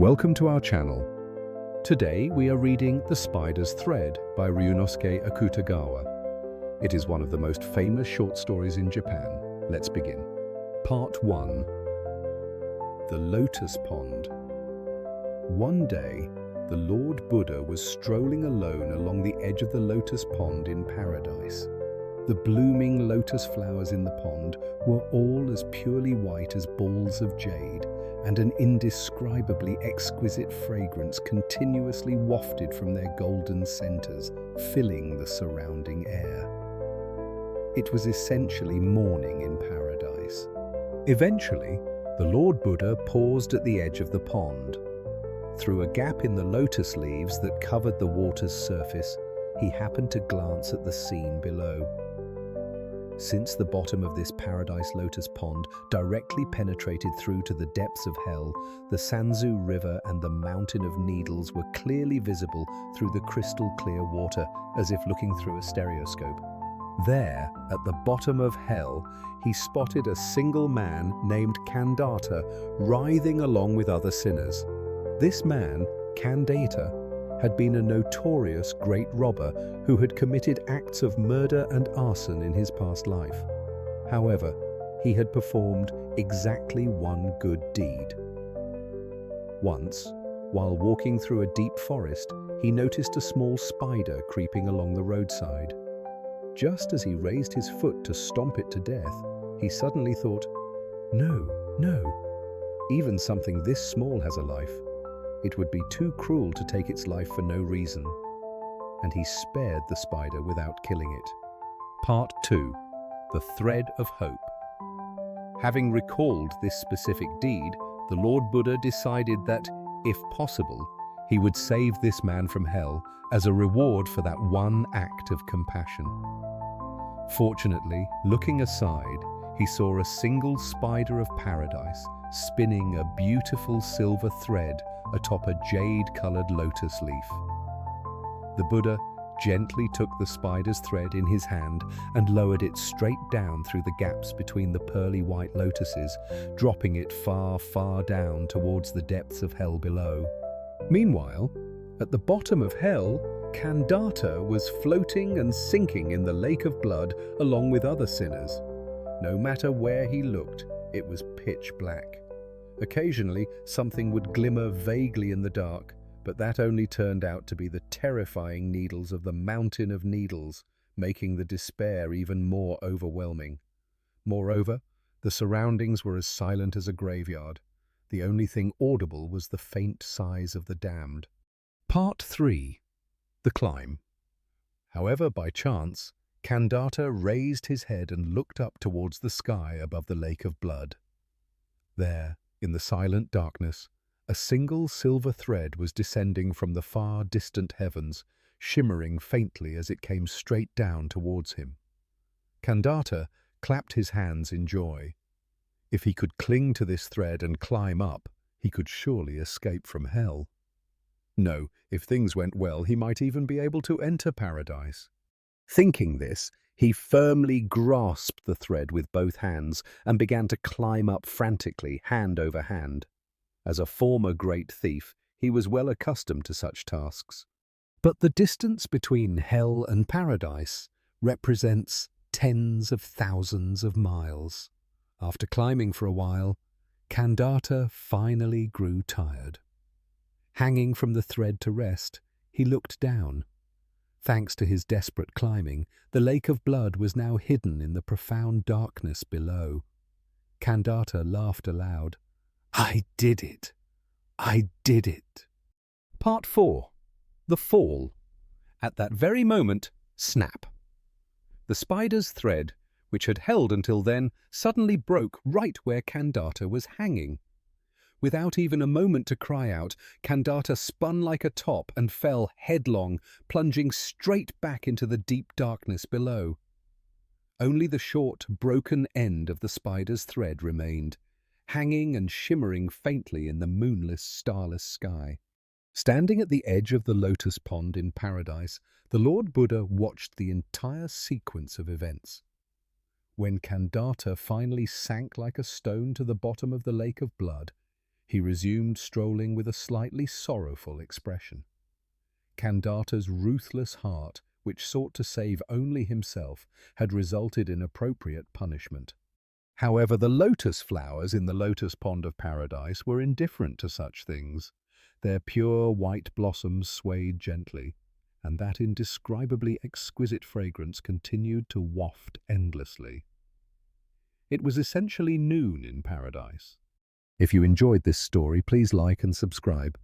Welcome to our channel. Today we are reading The Spider's Thread by Ryunosuke Akutagawa. It is one of the most famous short stories in Japan. Let's begin. Part 1. The Lotus Pond. One day, the Lord Buddha was strolling alone along the edge of the lotus pond in paradise. The blooming lotus flowers in the pond were all as purely white as balls of jade, and an indescribably exquisite fragrance continuously wafted from their golden centers, filling the surrounding air. It was essentially morning in paradise. Eventually, the Lord Buddha paused at the edge of the pond. Through a gap in the lotus leaves that covered the water's surface, he happened to glance at the scene below. Since the bottom of this paradise lotus pond directly penetrated through to the depths of hell, the Sanzu River and the Mountain of Needles were clearly visible through the crystal clear water, as if looking through a stereoscope. There, at the bottom of hell, he spotted a single man named Kandata writhing along with other sinners. This man, Kandata, had been a notorious great robber who had committed acts of murder and arson in his past life. However, he had performed exactly one good deed. Once, while walking through a deep forest, he noticed a small spider creeping along the roadside. Just as he raised his foot to stomp it to death, he suddenly thought, "No, no, even something this small has a life. It would be too cruel to take its life for no reason." And he spared the spider without killing it. Part 2. The Thread of Hope. Having recalled this specific deed, the Lord Buddha decided that, if possible, he would save this man from hell as a reward for that one act of compassion. Fortunately, looking aside, he saw a single spider of paradise spinning a beautiful silver thread atop a jade-colored lotus leaf. The Buddha gently took the spider's thread in his hand and lowered it straight down through the gaps between the pearly white lotuses, dropping it far, far down towards the depths of hell below. Meanwhile, at the bottom of hell, Kandata was floating and sinking in the lake of blood along with other sinners. No matter where he looked, it was pitch black. Occasionally, something would glimmer vaguely in the dark, but that only turned out to be the terrifying needles of the Mountain of Needles, making the despair even more overwhelming. Moreover, the surroundings were as silent as a graveyard. The only thing audible was the faint sighs of the damned. Part 3. The Climb. However, by chance, Kandata raised his head and looked up towards the sky above the lake of blood. There, in the silent darkness, a single silver thread was descending from the far distant heavens, shimmering faintly as it came straight down towards him. Kandata clapped his hands in joy. If he could cling to this thread and climb up, he could surely escape from hell. No, if things went well, he might even be able to enter paradise. Thinking this, he firmly grasped the thread with both hands and began to climb up frantically, hand over hand. As a former great thief, he was well accustomed to such tasks. But the distance between hell and paradise represents tens of thousands of miles. After climbing for a while, Kandata finally grew tired. Hanging from the thread to rest, he looked down. Thanks to his desperate climbing, the lake of blood was now hidden in the profound darkness below. Kandata laughed aloud. "I did it! I did it!" Part 4. The Fall. At that very moment, snap! The spider's thread, which had held until then, suddenly broke right where Kandata was hanging. Without even a moment to cry out, Kandata spun like a top and fell headlong, plunging straight back into the deep darkness below. Only the short, broken end of the spider's thread remained, hanging and shimmering faintly in the moonless, starless sky. Standing at the edge of the lotus pond in paradise, the Lord Buddha watched the entire sequence of events. When Kandata finally sank like a stone to the bottom of the lake of blood, He resumed strolling with a slightly sorrowful expression. Kandata's ruthless heart, which sought to save only himself, had resulted in appropriate punishment. However, the lotus flowers in the lotus pond of paradise were indifferent to such things. Their pure white blossoms swayed gently, and that indescribably exquisite fragrance continued to waft endlessly. It was essentially noon in paradise. If you enjoyed this story, please like and subscribe.